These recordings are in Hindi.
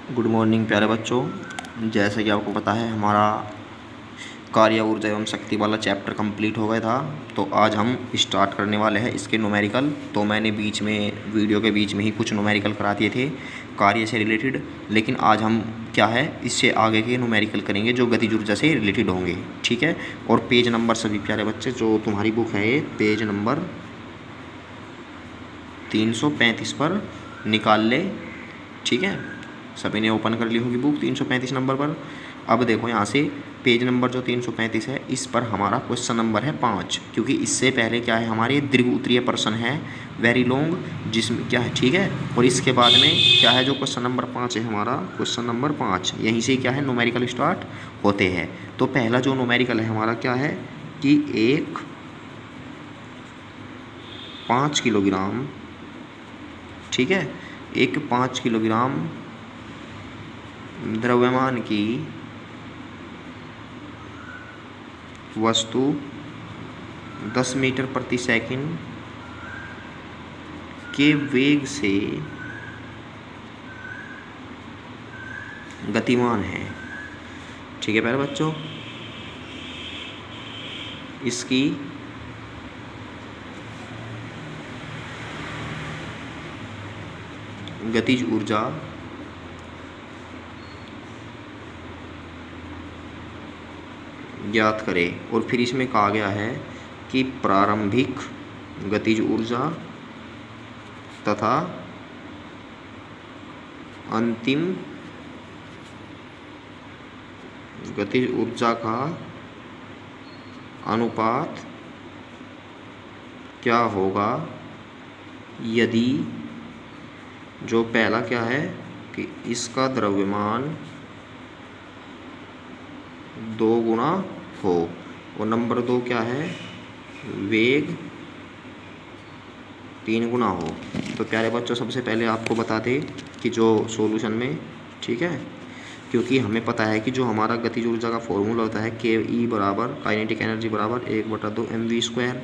गुड मॉर्निंग प्यारे बच्चों। जैसे कि आपको पता है हमारा कार्य ऊर्जा एवं शक्ति वाला चैप्टर कंप्लीट हो गया था, तो आज हम स्टार्ट करने वाले हैं इसके न्यूमेरिकल। तो मैंने बीच में वीडियो के बीच में ही कुछ न्यूमेरिकल करा दिए थे कार्य से रिलेटेड, लेकिन आज हम क्या है इससे आगे के न्यूमेरिकल करेंगे जो गतिज ऊर्जा से रिलेटेड होंगे। ठीक है। और पेज नंबर सभी प्यारे बच्चे जो तुम्हारी बुक है ये पेज नंबर 335 पर निकाल ले। ठीक है, सभी ने ओपन कर ली होगी बुक 335 नंबर पर। अब देखो यहाँ से पेज नंबर जो 335 है इस पर हमारा क्वेश्चन नंबर है 5, क्योंकि इससे पहले क्या है हमारे द्विउतरीय प्रश्न है वेरी लॉन्ग, जिसमें क्या है ठीक है। और इसके बाद में क्या है जो क्वेश्चन नंबर 5 है हमारा क्वेश्चन नंबर 5, यहीं से क्या है न्यूमेरिकल स्टार्ट होते हैं। तो पहला जो न्यूमेरिकल है हमारा क्या है कि एक 5 किलोग्राम, ठीक है, एक 5 किलोग्राम द्रव्यमान की वस्तु 10 मीटर प्रति सेकंड के वेग से गतिमान है। ठीक है प्यारे बच्चों, इसकी गतिज ऊर्जा ज्ञात करें। और फिर इसमें कहा गया है कि प्रारंभिक गतिज ऊर्जा तथा अंतिम गतिज ऊर्जा का अनुपात क्या होगा यदि जो पहला क्या है कि इसका द्रव्यमान 2 गुना हो, और नंबर 2 क्या है वेग 3 गुना हो। तो प्यारे बच्चों सबसे पहले आपको बता दें कि जो सॉल्यूशन में, ठीक है, क्योंकि हमें पता है कि जो हमारा गतिज ऊर्जा का फॉर्मूला होता है के ई बराबर काइनेटिक एनर्जी बराबर 1/2 mv²।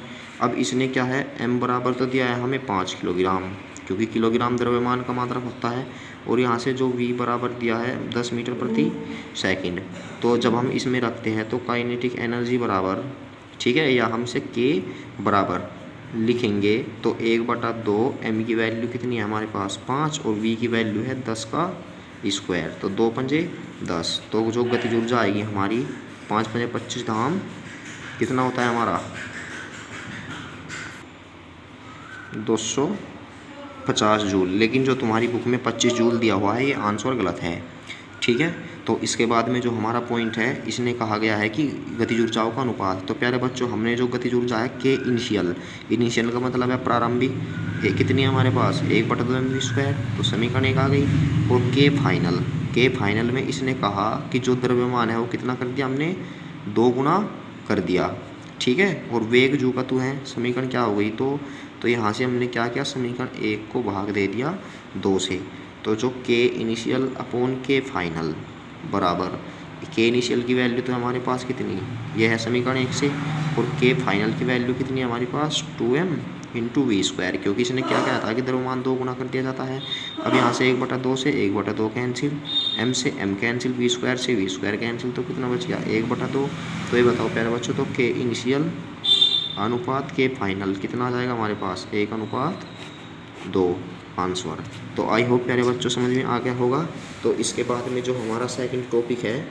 अब इसने क्या है m बराबर तो दिया है हमें 5 किलोग्राम, क्योंकि किलोग्राम द्रव्यमान का मात्रक होता है, और यहाँ से जो v बराबर दिया है 10 मीटर प्रति सेकंड। तो जब हम इसमें रखते हैं तो काइनेटिक एनर्जी बराबर, ठीक है, या हमसे k बराबर लिखेंगे तो 1/2 m की वैल्यू कितनी है हमारे पास 5, और v की वैल्यू है 10 का स्क्वायर, तो 2 पंजे 10। तो जो गतिज ऊर्जा आएगी हमारी 5 पंजे 25 धाम कितना होता है हमारा 250 जूल। लेकिन जो तुम्हारी बुक में 25 जूल दिया हुआ है ये आंसर गलत है। ठीक है। तो इसके बाद में जो हमारा पॉइंट है इसने कहा गया है कि गतिज ऊर्जाओं का अनुपात। तो प्यारे बच्चों हमने जो गतिज ऊर्जा है के इनिशियल का मतलब है प्रारंभिक, ये कितनी है हमारे पास 1/2 mv², तो समीकरण एक आ गई। और के फाइनल में इसने कहा कि जो द्रव्यमान है वो कितना कर दिया हमने 2 गुना कर दिया। ठीक है। और वेग जू का तू है, समीकरण क्या हो गई तो यहाँ से हमने क्या किया समीकरण 1 को भाग दे दिया 2 से। तो जो के इनिशियल अपॉन के फाइनल बराबर के इनिशियल की वैल्यू तो हमारे पास कितनी ये है समीकरण 1 से, और के फाइनल की वैल्यू कितनी है हमारे पास 2m × v², क्योंकि इसने क्या कहा था कि द्रव्यमान 2 गुना कर दिया जाता है। अब यहाँ से 1/2 से 1/2 कैंसिल, m से m कैंसिल, v² से v² कैंसिल, तो कितना बच गया 1/2। तो ये बताओ प्यारे बच्चों तो के इनिशियल अनुपात के फाइनल कितना आ जाएगा हमारे पास 1/2 आंसर। तो आई होप प्यारे बच्चों समझ में आ गया होगा। तो इसके बाद में जो हमारा सेकंड टॉपिक है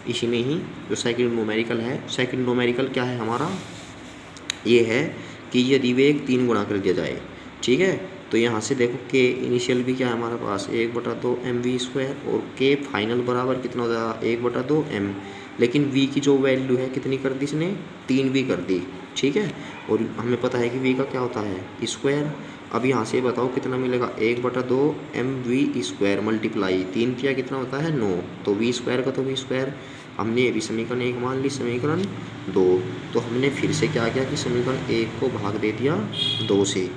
इसी में ही जो सेकंड न्यूमेरिकल है, सेकंड न्यूमेरिकल क्या है हमारा ये है कि यदि वेग 3 गुना कर दिया जाए। ठीक है। तो यहाँ से देखो के इनिशियल भी क्या है हमारे पास 1/2 mv², और के फाइनल बराबर कितना हो जाएगा 1/2 m, लेकिन v की जो वैल्यू है कितनी कर दी इसने 3v कर दी। ठीक है। और हमें पता है कि v का क्या होता है स्क्वायर। अब यहाँ से बताओ कितना मिलेगा 1/2 mv² मल्टीप्लाई 3 किया कितना होता है 9, तो v² का तो v²। हमने ये भी समीकरण 1 मान ली, समीकरण 2। तो हमने फिर से क्या किया कि समीकरण 1 को भाग दे दिया 2 से।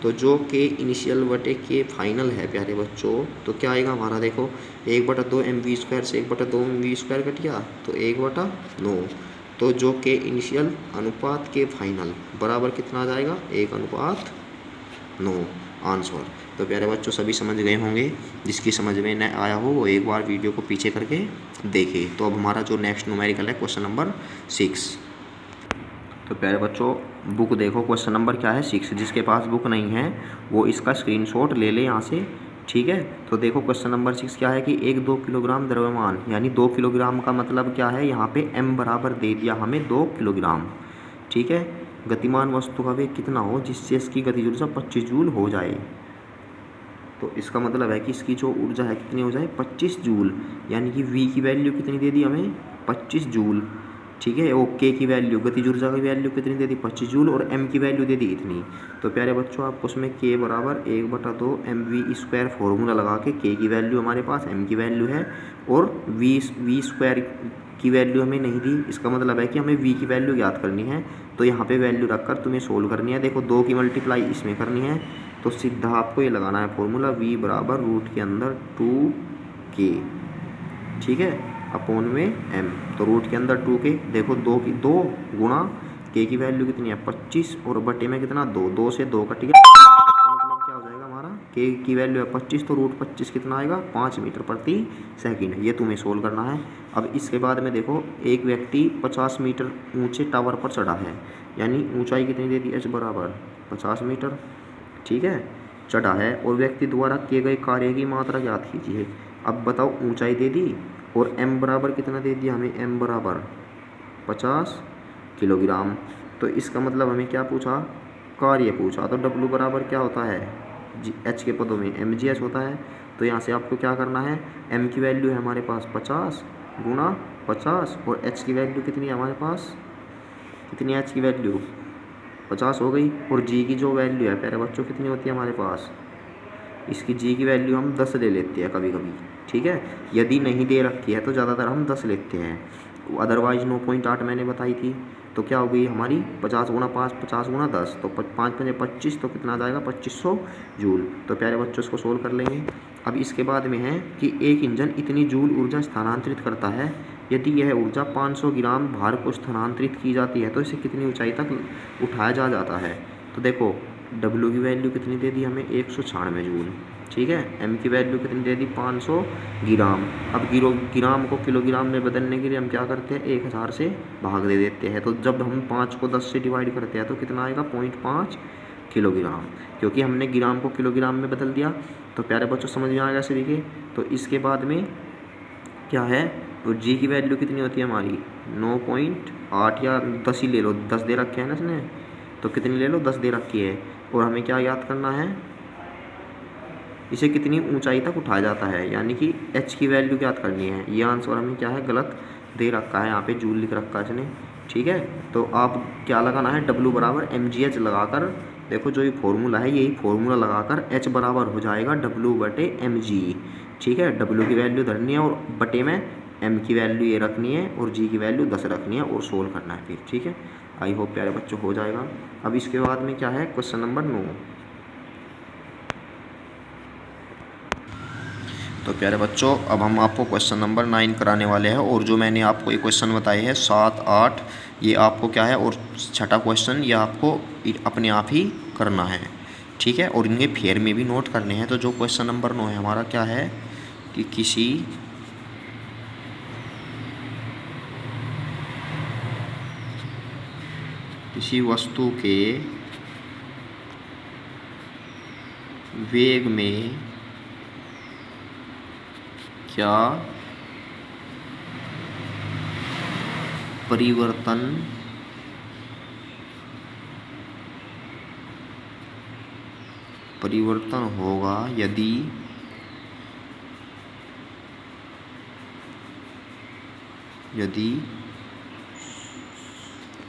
तो जो के इनिशियल बटे के फाइनल है प्यारे बच्चों तो क्या आएगा हमारा देखो 1/2 mv² से 1/2 mv² कट गया तो 1/9। तो जो के इनिशियल अनुपात के फाइनल बराबर कितना आ जाएगा 1/9 आंसर। तो प्यारे बच्चों सभी समझ गए होंगे, जिसकी समझ में न आया हो वो एक बार वीडियो को पीछे करके देखे। तो अब हमारा जो नेक्स्ट न्यूमेरिकल है क्वेश्चन नंबर 6। तो प्यारे बच्चों बुक देखो, क्वेश्चन नंबर क्या है 6। जिसके पास बुक नहीं है वो इसका स्क्रीनशॉट ले ले यहाँ से, ठीक है। तो देखो क्वेश्चन नंबर 6 क्या है कि एक 2 किलोग्राम द्रव्यमान, यानी 2 किलोग्राम का मतलब क्या है, यहाँ पे m बराबर दे दिया हमें 2 किलोग्राम, ठीक है। गतिमान वस्तु का वेग कितना हो जिससे इसकी गतिज ऊर्जा 25 जूल हो जाए। तो इसका मतलब है कि इसकी जो ऊर्जा है कितनी हो जाए 25 जूल, यानी कि v की वैल्यू कितनी दे दी हमें 25 जूल, ठीक है। और k की वैल्यू गतिज ऊर्जा की वैल्यू कितनी दे दी 25 जूल, और m की वैल्यू दे दी इतनी। तो प्यारे बच्चों आपको उसमें k बराबर 1/2 mv² फॉर्मूला लगा के k की वैल्यू हमारे पास m की वैल्यू है और v² की वैल्यू हमें नहीं दी। इसका मतलब है कि हमें v की वैल्यू याद करनी है, तो यहाँ पे वैल्यू रखकर तुम्हें सोल्व करनी है। देखो 2 की मल्टीप्लाई इसमें करनी है, तो सीधा आपको ये लगाना है फॉर्मूला v बराबर रूट के अंदर 2k, ठीक है, अपॉन में m। तो रूट के अंदर 2k, देखो 2 गुणा k की वैल्यू कितनी है 25 और बटे में कितना 2 से 2 कट गया, मतलब क्या हो जाएगा हमारा k की वैल्यू है 25, तो रूट 25 कितना आएगा 5 मीटर प्रति सेकंड। ये तुम्हें सोल्व करना है। अब इसके बाद में देखो एक व्यक्ति 50 मीटर ऊंचे टावर पर चढ़ा है, यानी ऊंचाई कितनी दे दी h बराबर 50 मीटर, ठीक है, चढ़ा है, और व्यक्ति द्वारा किए गए कार्य की मात्रा ज्ञात कीजिए। अब बताओ ऊंचाई दे दी और m बराबर कितना दे दिया हमें, m बराबर 50 किलोग्राम। तो इसका मतलब हमें क्या पूछा, कार्य पूछा। तो w बराबर क्या होता है h के पदों में mgh होता है। तो यहाँ से आपको क्या करना है, m की वैल्यू है हमारे पास 50 गुणा 50 और h की वैल्यू कितनी है हमारे पास, कितनी है h की वैल्यू 50 हो गई, और g की जो वैल्यू है प्यारे बच्चों कितनी होती है हमारे पास, इसकी g की वैल्यू हम 10 ले लेते हैं कभी कभी, ठीक है। यदि नहीं दे रखी है तो ज़्यादातर हम 10 लेते हैं, अदरवाइज 9.8 मैंने बताई थी। तो क्या हो गई हमारी 50 गुणा 5 50 गुणा 10, तो 5 5 25, तो कितना आ जाएगा 2500 जूल। तो प्यारे बच्चों इसको सोल्व कर लेंगे। अब इसके बाद में है कि एक इंजन इतनी जूल ऊर्जा स्थानांतरित करता है, यदि यह ऊर्जा 500 ग्राम भार को स्थानांतरित की जाती है तो इसे कितनी ऊंचाई तक उठाया जाता है। तो देखो W की वैल्यू कितनी दे दी हमें 196 जूल, ठीक है। M की वैल्यू कितनी दे दी 500 ग्राम। अब ग्राम को किलोग्राम में बदलने के लिए हम क्या करते हैं 1000 से भाग दे देते हैं। तो जब हम 5 को 10 से डिवाइड करते हैं तो कितना आएगा 0.5 किलोग्राम, क्योंकि हमने ग्राम को किलोग्राम में बदल दिया। तो प्यारे बच्चों समझ में आ गया सभी के। तो इसके बाद में क्या है, तो g की वैल्यू कितनी होती है हमारी 9.8 या 10 ही ले लो, 10 दे रखे हैं ना इसने, तो कितनी ले लो 10 दे रखी है। और हमें क्या याद करना है, इसे कितनी ऊंचाई तक उठाया जाता है, यानी कि h की वैल्यू याद करनी है। ये आंसर हमें क्या है गलत दे रखा है, यहाँ पे जूल लिख रखा है इसने, ठीक है। तो आप क्या लगाना है W बराबर mgh लगाकर, देखो जो ये फॉर्मूला है यही फॉर्मूला लगाकर h बराबर हो जाएगा W/mg, ठीक है। W की वैल्यू धरनी है और बटे में m की वैल्यू ये रखनी है और g की वैल्यू 10 रखनी है और सोल्व करना है फिर, ठीक है। आई होप प्यारे बच्चों हो जाएगा। अब इसके बाद में क्या है क्वेश्चन नंबर 9। तो प्यारे बच्चों अब हम आपको क्वेश्चन नंबर 9 कराने वाले हैं, और जो मैंने आपको ये क्वेश्चन बताए हैं 7 8 ये आपको क्या है, और छठा क्वेश्चन ये आपको अपने आप ही करना है, ठीक है। और इनके फेयर में भी नोट करने हैं। तो जो क्वेश्चन नंबर 9 है हमारा क्या है कि किसी वस्तु के वेग में क्या परिवर्तन होगा यदि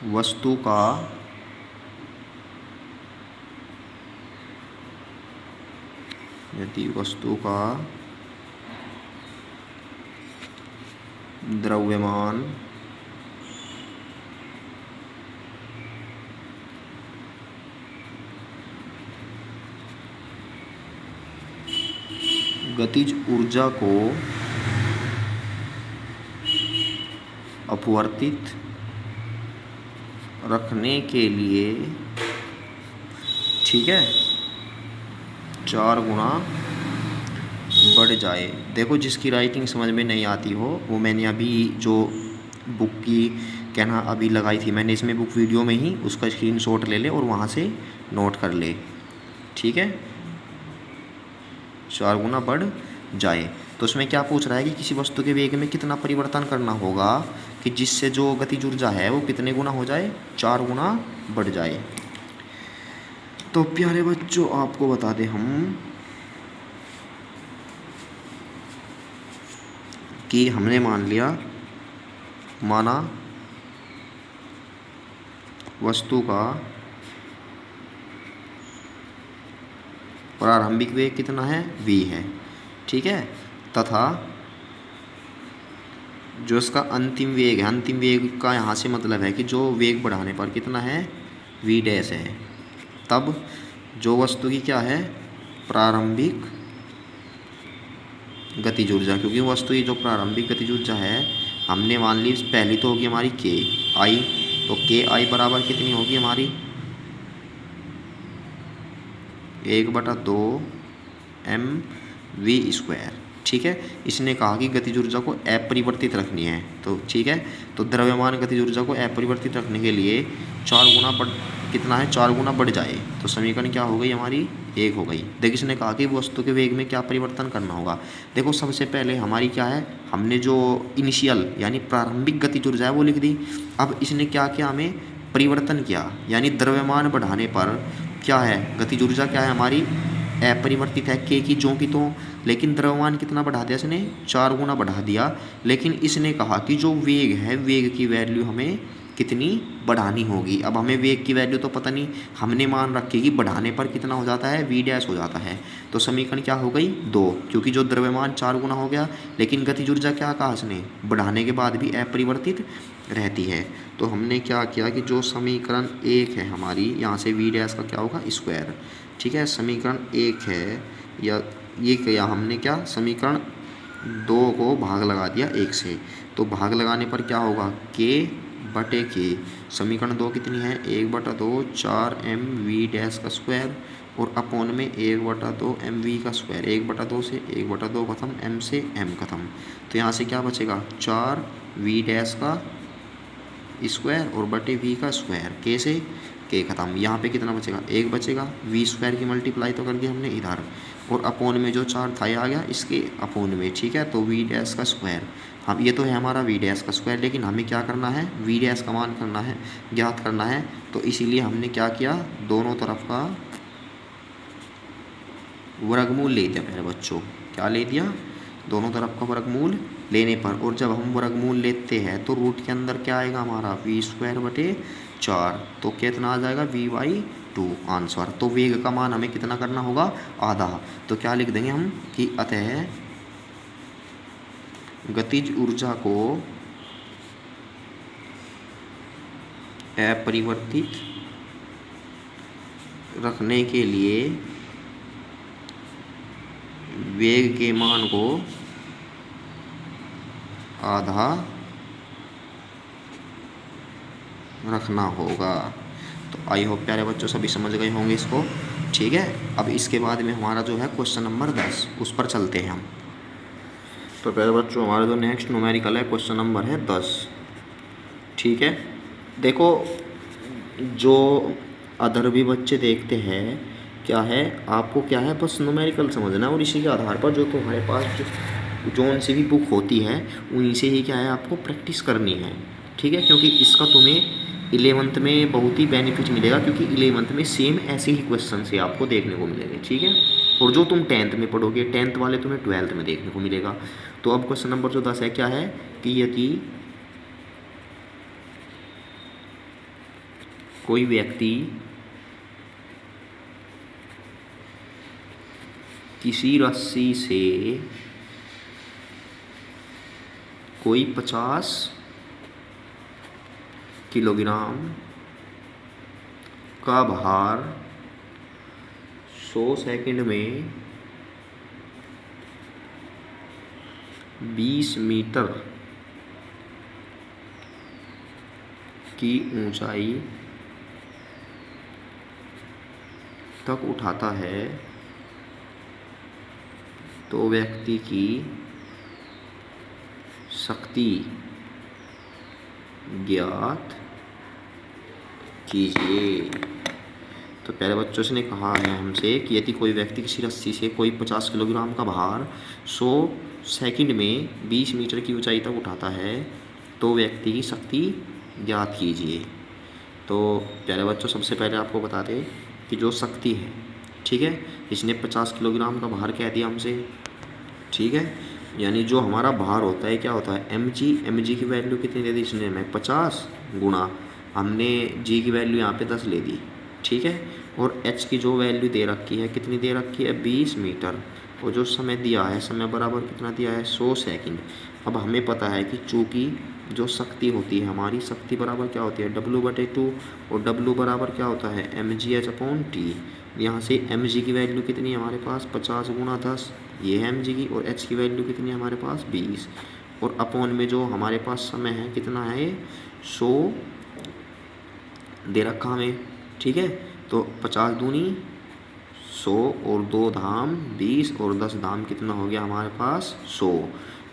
वस्तु का द्रव्यमान गतिज ऊर्जा को अपवर्तित रखने के लिए, ठीक है, 4 गुना बढ़ जाए। देखो जिसकी राइटिंग समझ में नहीं आती हो वो मैंने अभी जो बुक की कहना अभी लगाई थी मैंने, इसमें बुक वीडियो में ही उसका स्क्रीनशॉट ले ले और वहाँ से नोट कर ले, ठीक है। 4 गुना बढ़ जाए तो उसमें क्या पूछ रहा है कि किसी वस्तु के वेग में कितना परिवर्तन करना होगा कि जिससे जो गतिज ऊर्जा है वो कितने गुना हो जाए, 4 गुना बढ़ जाए। तो प्यारे बच्चों आपको बता दें हम कि हमने माना वस्तु का प्रारंभिक वेग कितना है, v है, ठीक है, तथा जो इसका अंतिम वेग है, अंतिम वेग का यहाँ से मतलब है कि जो वेग बढ़ाने पर कितना है, v डैश है। तब जो वस्तु की क्या है, प्रारंभिक गतिज ऊर्जा, क्योंकि वस्तु की जो प्रारंभिक गतिज ऊर्जा है हमने मान ली पहली तो होगी हमारी k i, तो k i बराबर कितनी होगी हमारी 1/2 mv², ठीक है। इसने कहा कि गतिज ऊर्जा को अपरिवर्तित रखनी है, तो ठीक है, तो द्रव्यमान गतिज ऊर्जा को अपरिवर्तित रखने के लिए 4 गुना कितना है, 4 गुना बढ़ जाए। तो समीकरण क्या हो गई हमारी, 1 हो गई। देखिए इसने कहा कि वस्तु के वेग में क्या परिवर्तन करना होगा। देखो सबसे पहले हमारी क्या है, हमने जो इनिशियल यानी प्रारंभिक गतिज ऊर्जा है वो लिख दी। अब इसने क्या किया, हमें परिवर्तन किया, यानी द्रव्यमान बढ़ाने पर क्या है, गतिज ऊर्जा क्या है हमारी अपरिवर्तित है, k की जो की तो, लेकिन द्रव्यमान कितना बढ़ा दिया इसने, 4 गुना बढ़ा दिया। लेकिन इसने कहा कि जो वेग है वेग की वैल्यू हमें कितनी बढ़ानी होगी। अब हमें वेग की वैल्यू तो पता नहीं, हमने मान रखी कि बढ़ाने पर कितना हो जाता है, v डैश हो जाता है। तो समीकरण क्या हो गई 2, क्योंकि जो द्रव्यमान 4 गुना हो गया, लेकिन गतिज ऊर्जा क्या कहा इसने, बढ़ाने के बाद भी अपरिवर्तित रहती है। तो हमने क्या किया कि जो समीकरण 1 है हमारी, यहाँ से v डैश का क्या होगा, स्क्वायर, ठीक है। समीकरण 1 है या ये किया हमने क्या, समीकरण 2 को भाग लगा दिया 1 से, तो भाग लगाने पर क्या होगा, k/k। समीकरण 2 कितनी है, 1/2 4 mv डैश का स्क्वायर और अपोन में 1/2 mv का स्क्वायर। 1/2 से 1/2 खत्म, m से m खत्म, तो यहाँ से क्या बचेगा, 4 v डैश का स्क्वायर और बटे v का स्क्वायर, k से k खत्म। यहाँ पे कितना बचेगा, 1 बचेगा, v² की मल्टीप्लाई तो कर दी हमने इधर, और अपोन में जो 4 था ये आ गया इसके अपोन में, ठीक है। तो v डैश का स्क्वायर, हम ये तो है हमारा v डैश का स्क्वायर, लेकिन हमें क्या करना है, v डैश का मान करना है, ज्ञात करना है। तो इसीलिए हमने क्या किया, दोनों तरफ का वर्गमूल ले दिया मेरे बच्चों। क्या ले दिया, दोनों तरफ का वर्गमूल लेने पर, और जब हम वर्गमूल लेते हैं तो रूट के अंदर क्या आएगा हमारा, v²/4, तो कितना आ जाएगा, v/2 आंसर। तो वेग का मान हमें कितना करना होगा, आधा। तो क्या लिख देंगे हम कि अतः गतिज ऊर्जा को अपरिवर्तित रखने के लिए वेग के मान को आधा रखना होगा। तो आई होप प्यारे बच्चों सभी समझ गए होंगे इसको, ठीक है। अब इसके बाद में हमारा जो है क्वेश्चन नंबर 10, उस पर चलते हैं हम। तो प्यारे बच्चों हमारा जो नेक्स्ट न्यूमेरिकल है, क्वेश्चन नंबर है 10, ठीक है। देखो जो अदर भी बच्चे देखते हैं, क्या है आपको, क्या है बस न्यूमेरिकल समझना है, और इसी के आधार पर जो तुम्हारे पास जो उनसे भी बुक होती है उन्हीं से ही क्या है आपको प्रैक्टिस करनी है, ठीक है। क्योंकि इसका तुम्हें 11th में बहुत ही बेनिफिट मिलेगा, क्योंकि 11th में सेम ऐसे ही क्वेश्चन से आपको देखने को मिलेंगे, ठीक है। और जो तुम 10th में पढ़ोगे, 10th वाले तुम्हें 12th में देखने को मिलेगा। तो अब क्वेश्चन नंबर जो 10 है, क्या है कि यदि कोई व्यक्ति किसी रस्सी से कोई 50 किलोग्राम का भार 100 सेकंड में 20 मीटर की ऊंचाई तक उठाता है, तो व्यक्ति की शक्ति ज्ञात कीजिए। तो प्यारे बच्चों से ने कहा है हमसे कि यदि कोई व्यक्ति किसी रस्सी से कोई 50 किलोग्राम का भार 100 सेकंड में 20 मीटर की ऊंचाई तक उठाता है तो व्यक्ति की शक्ति ज्ञात कीजिए। तो प्यारे बच्चों सबसे पहले आपको बता दें कि जो शक्ति है, ठीक है, इसने 50 किलोग्राम का भार कह दिया हमसे, ठीक है, यानी जो हमारा भार होता है क्या होता है mg की वैल्यू कितनी दे दी इसने हमें 50 गुणा हमने g की वैल्यू यहाँ पे 10 ले दी, ठीक है, और h की जो वैल्यू दे रखी है कितनी दे रखी है 20 मीटर, और जो समय दिया है समय बराबर कितना दिया है 100 सेकंड। अब हमें पता है कि चूँकि जो शक्ति होती है हमारी शक्ति बराबर क्या होती है W/2 और W बराबर क्या होता है mgh/t। यहाँ से mg की वैल्यू कितनी है हमारे पास 50 गुणा 10, ये है mg की, और h की वैल्यू कितनी है हमारे पास 20, और अपॉन में जो हमारे पास समय है कितना है 100 दे रखा हमें, ठीक है, तो 50 दूनी 100 और 2 धाम 20 और 10 धाम कितना हो गया हमारे पास 100।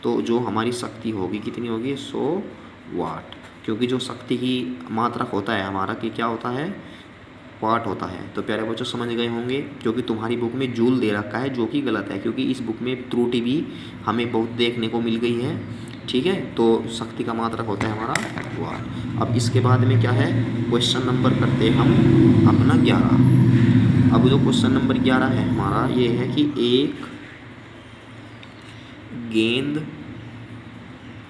तो जो हमारी शक्ति होगी कितनी होगी 100 वाट, क्योंकि जो शक्ति की मात्रक होता है हमारा कि क्या होता है वाट होता है। तो प्यारे बच्चों समझ गए होंगे, क्योंकि तुम्हारी बुक में जूल दे रखा है जो कि गलत है, क्योंकि इस बुक में त्रुटि भी हमें बहुत देखने को मिल गई है, ठीक है। तो शक्ति का मात्रक होता है हमारा वाट। अब इसके बाद में क्या है क्वेश्चन नंबर करते हैं हम अपना 11। अब जो क्वेश्चन नंबर 11 है हमारा ये है कि एक गेंद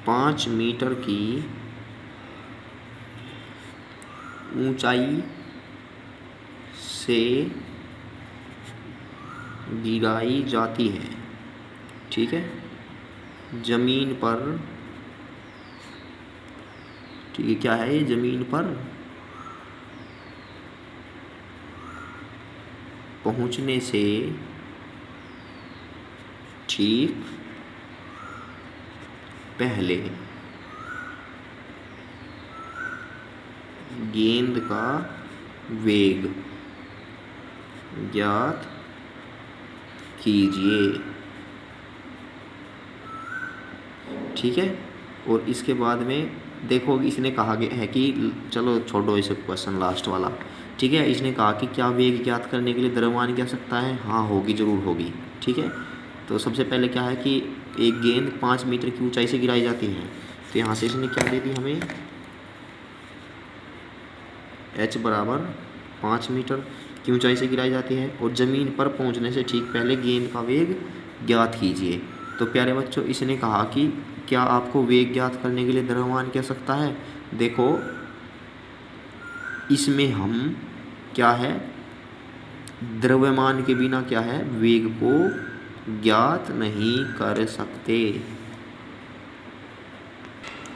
5 मीटर की ऊंचाई से गिराई जाती है, ठीक है, जमीन पर, ठीक है, क्या है ये जमीन पर पहुंचने से ठीक पहले गेंद का वेग ज्ञात कीजिए, ठीक है। और इसके बाद में देखो इसने कहा है कि चलो छोड़ो इसे क्वेश्चन लास्ट वाला, ठीक है, इसने कहा कि क्या वेग ज्ञात करने के लिए द्रव्यमान की आवश्यकता है, हाँ होगी, जरूर होगी, ठीक है। तो सबसे पहले क्या है कि एक गेंद 5 मीटर की ऊंचाई से गिराई जाती है, तो यहाँ से इसने क्या दे दी हमें h बराबर 5 मीटर की ऊंचाई से गिराई जाती है, और ज़मीन पर पहुंचने से ठीक पहले गेंद का वेग ज्ञात कीजिए। तो प्यारे बच्चों इसने कहा कि क्या आपको वेग ज्ञात करने के लिए द्रव्यमान की आवश्यकता है। देखो इसमें हम क्या है द्रव्यमान के बिना क्या है वेग को ज्ञात नहीं कर सकते,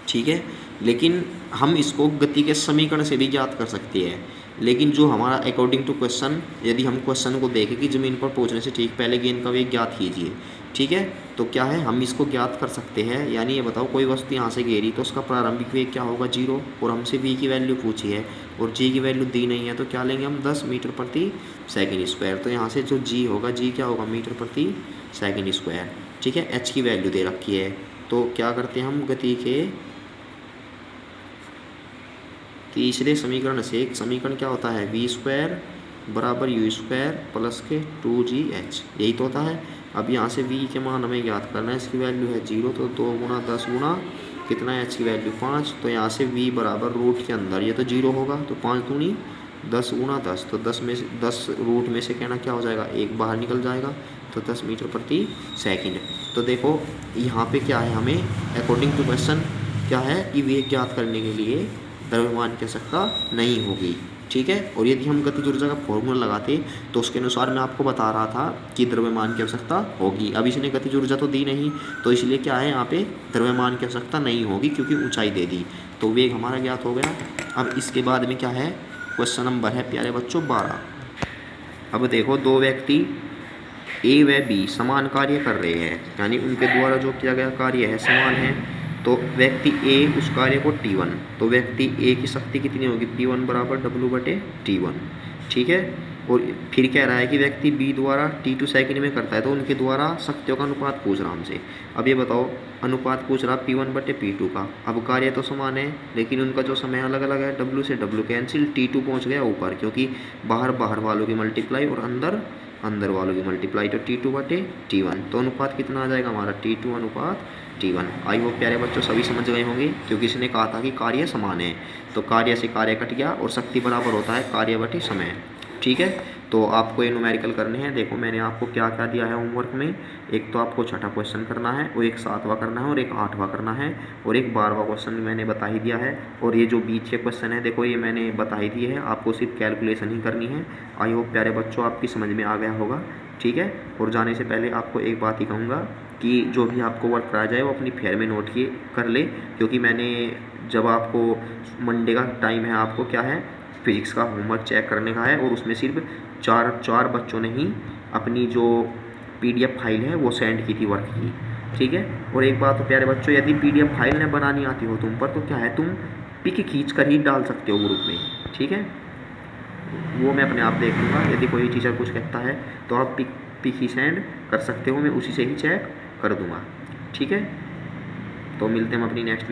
ठीक है, लेकिन हम इसको गति के समीकरण से भी ज्ञात कर सकते हैं। लेकिन जो हमारा अकॉर्डिंग टू क्वेश्चन, यदि हम क्वेश्चन को देखें कि ज़मीन पर पहुंचने से ठीक पहले गेंद का वेग ज्ञात कीजिए, ठीक है, तो क्या है हम इसको ज्ञात कर सकते हैं। यानी ये बताओ कोई वस्तु यहाँ से गिरी तो उसका प्रारंभिक वेग क्या होगा 0, और हमसे v की वैल्यू पूछी है और g की वैल्यू दी नहीं है, तो क्या लेंगे हम 10 मीटर प्रति सेकेंड स्क्वायर। तो यहाँ से जो g होगा g क्या होगा मीटर प्रति सेकेंड स्क्वायर, ठीक है। h की वैल्यू दे रखी है, तो क्या करते हैं हम गति के तीसरे समीकरण से, एक समीकरण क्या होता है v² बराबर u² प्लस के 2gh, यही तो होता है। अब यहाँ से v के मान हमें ज्ञात करना है, इसकी वैल्यू है 0, तो 2 गुणा 10 गुणा कितना है h की वैल्यू 5, तो यहाँ से v बराबर रूट के अंदर ये तो 0 होगा, तो 5 दूनी 10 गुणा 10, तो 10 में से 10 रूट में से कहना क्या हो जाएगा 1 बाहर निकल जाएगा, तो 10 मीटर प्रति सेकेंड। तो देखो यहाँ पे क्या है हमें अकॉर्डिंग टू क्वेश्चन क्या है कि वेग ज्ञात करने के लिए द्रव्यमान की आवश्यकता नहीं होगी, ठीक है। और यदि हम गतिज ऊर्जा का फॉर्मूला लगाते तो उसके अनुसार मैं आपको बता रहा था कि द्रव्यमान की आवश्यकता होगी। अब इसने गतिज ऊर्जा तो दी नहीं, तो इसलिए क्या है यहाँ पे द्रव्यमान की आवश्यकता नहीं होगी, क्योंकि ऊंचाई दे दी, तो वेग हमारा ज्ञात हो गया। अब इसके बाद में क्या है क्वेश्चन नंबर है प्यारे बच्चों 12। अब देखो दो व्यक्ति ए व बी समान कार्य कर रहे हैं, यानी उनके द्वारा जो किया गया कार्य है समान है। तो व्यक्ति ए उस कार्य को T1, तो व्यक्ति ए की शक्ति कितनी होगी P1 बराबर W/T1, ठीक है। और फिर कह रहा है कि व्यक्ति बी द्वारा T2 सेकंड में करता है, तो उनके द्वारा शक्तियों का अनुपात पूछ रहा हमसे। अब ये बताओ, अनुपात पूछ रहा P1/P2 का। अब कार्य तो समान है लेकिन उनका जो समय अलग अलग है। W से W कैंसिल, T2 पहुंच गया ऊपर, क्योंकि बाहर वालों की मल्टीप्लाई और अंदर वालों की मल्टीप्लाई, तो T2/T1। तो अनुपात कितना आ जाएगा हमारा, T2/T1। आई होप प्यारे बच्चों सभी समझ गए होंगे, क्योंकि इसने कहा था कि कार्य समान है, तो कार्य से कार्य कट गया और शक्ति बराबर होता है कार्य/समय। ठीक है, तो आपको ये न्यूमेरिकल करने हैं। देखो मैंने आपको क्या क्या दिया है होमवर्क में, एक तो आपको छठा क्वेश्चन करना है, और एक 7वां करना है, और एक 8वां करना है, और एक 12वां क्वेश्चन मैंने बता ही दिया है। और ये जो बीच के क्वेश्चन है देखो, ये मैंने बता ही दिए हैं, आपको सिर्फ कैलकुलेशन ही करनी है। आई होप प्यारे बच्चों आपकी समझ में आ गया होगा। ठीक है, और जाने से पहले आपको एक बात ही कहूँगा कि जो भी आपको वर्क कराया जाए वो अपनी फेयर में नोट किए कर ले, क्योंकि मैंने जब आपको मंडे का टाइम है, आपको क्या है, फिजिक्स का होमवर्क चेक करने का है, और उसमें सिर्फ चार बच्चों ने ही अपनी जो PDF फाइल है वो सेंड की थी वर्क की। ठीक है, और एक बात तो प्यारे बच्चों, यदि PDF फाइल न बनानी आती हो तुम पर, तो क्या है, तुम पिक खींच कर ही डाल सकते हो ग्रुप में। ठीक है, वो मैं अपने आप देख लूँगा। यदि कोई टीचर कुछ कहता है तो आप पिक ही सेंड कर सकते हो, मैं उसी से ही चेक कर दूँगा। ठीक है, तो मिलते हैं हम अपनी नेक्स्ट